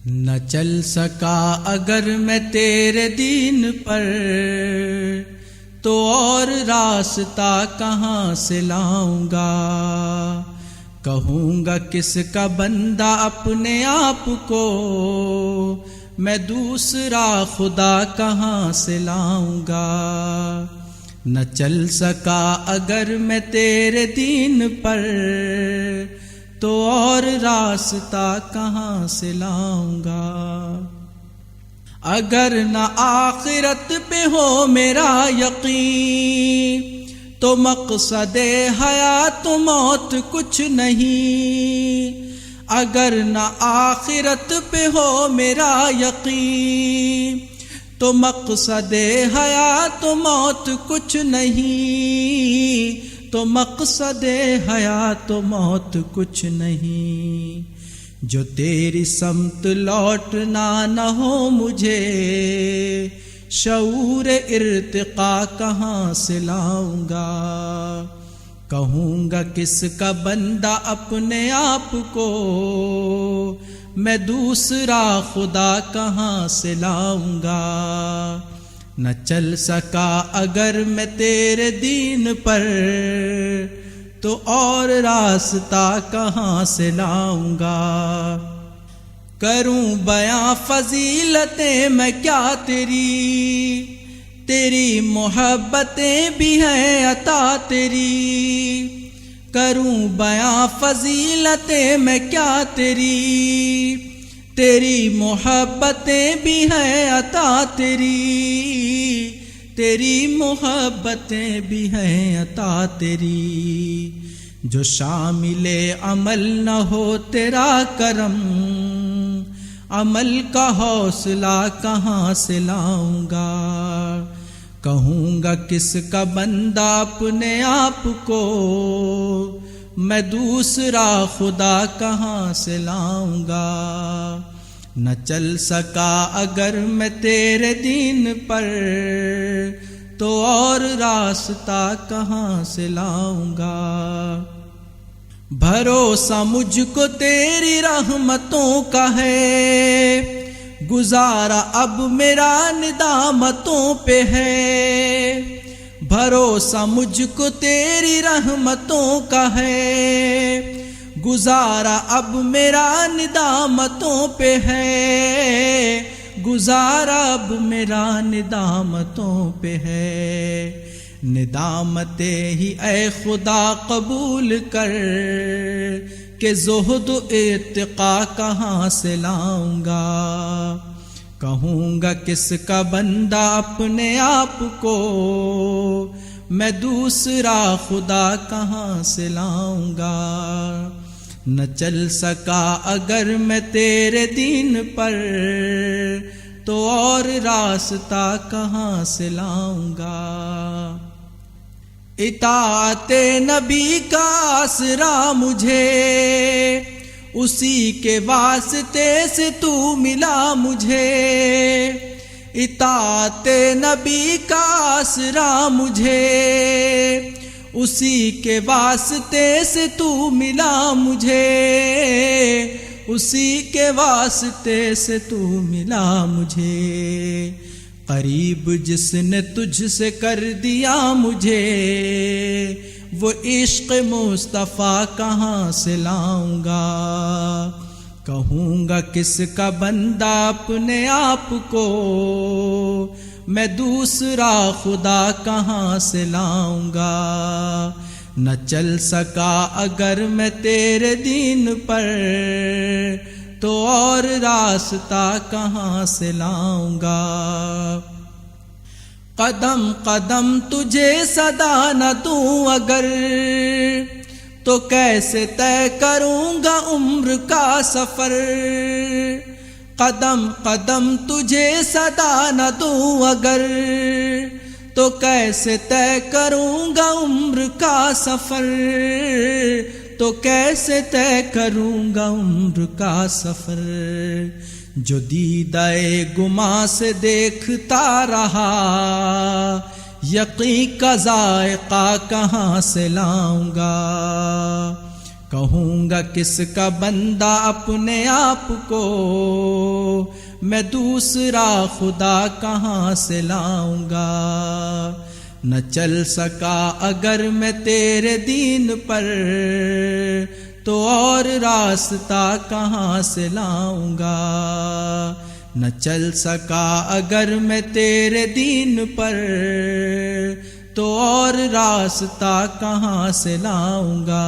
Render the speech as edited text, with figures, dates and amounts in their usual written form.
نہ چل سکا اگر میں تیرے دین پر، تو اور راستہ کہاں سے لاؤں گا؟ کہوں گا کس کا بندہ اپنے آپ کو، میں دوسرا خدا کہاں سے لاؤں گا؟ نہ چل سکا اگر میں تیرے دین پر، تو اور راستہ کہاں سے لاؤں گا؟ اگر نہ آخرت پہ ہو میرا یقین، تو مقصد حیات و موت کچھ نہیں۔ اگر نہ آخرت پہ ہو میرا یقین، تو مقصد حیات و موت کچھ نہیں، تو مقصد حیات و موت کچھ نہیں۔ جو تیری سمت لوٹنا نہ ہو مجھے، شعور ارتقا کہاں سے لاؤں گا؟ کہوں گا کس کا بندہ اپنے آپ کو، میں دوسرا خدا کہاں سے لاؤں گا؟ نہ چل سکا اگر میں تیرے دین پر، تو اور راستہ کہاں سے لاؤں گا؟ کروں بیاں فضیلتیں میں کیا تیری محبتیں بھی ہیں عطا تیری۔ کروں بیاں فضیلتیں میں کیا تیری محبتیں بھی ہیں عطا تیری محبتیں بھی ہیں عطا تیری۔ جو شامل عمل نہ ہو تیرا کرم، عمل کا حوصلہ کہاں سے لاؤں گا؟ کہوں گا کس کا بندہ اپنے آپ کو، میں دوسرا خدا کہاں سے لاؤں گا؟ نہ چل سکا اگر میں تیرے دین پر، تو اور راستہ کہاں سے لاؤں گا؟ بھروسہ مجھ کو تیری رحمتوں کا ہے، گزارا اب میرا ندامتوں پہ ہے۔ بھروسہ مجھ کو تیری رحمتوں کا ہے، گزارا اب میرا ندامتوں پہ ہے، گزارا اب میرا ندامتوں پہ ہے۔ ندامتیں ہی اے خدا قبول کر، کہ زہد و ارتقا کہاں سے لاؤں گا؟ کہوں گا کس کا بندہ اپنے آپ کو، میں دوسرا خدا کہاں سے لاؤں گا؟ نہ چل سکا اگر میں تیرے دین پر، تو اور راستہ کہاں سے لاؤں گا؟ اطاعت نبی کا آسرا مجھے، اسی کے واسطے سے تو ملا مجھے۔ اطاعت نبی کا آسرا مجھے، اسی کے واسطے سے تو ملا مجھے، اسی کے واسطے سے تو ملا مجھے۔ قریب جس نے تجھ سے کر دیا مجھے، وہ عشق مصطفیٰ کہاں سے لاؤں گا؟ کہوں گا کس کا بندہ اپنے آپ کو، میں دوسرا خدا کہاں سے لاؤں گا؟ نہ چل سکا اگر میں تیرے دین پر، تو اور راستہ کہاں سے لاؤں گا؟ قدم قدم تجھے صدا نہ دوں اگر، تو کیسے طے کروں گا عمر کا سفر؟ قدم قدم تجھے صدا نہ دوں اگر، تو کیسے طے کروں گا عمر کا سفر؟ تو کیسے طے کروں گا عمر کا سفر؟ جو دیدہ گما سے دیکھتا رہا، یقین کا ذائقہ کہاں سے لاؤں گا؟ کہوں گا کس کا بندہ اپنے آپ کو، میں دوسرا خدا کہاں سے لاؤں گا؟ نہ چل سکا اگر میں تیرے دین پر، تو اور راستہ کہاں سے لاؤں گا؟ نہ چل سکا اگر میں تیرے دین پر، تو اور راستہ کہاں سے لاؤں گا؟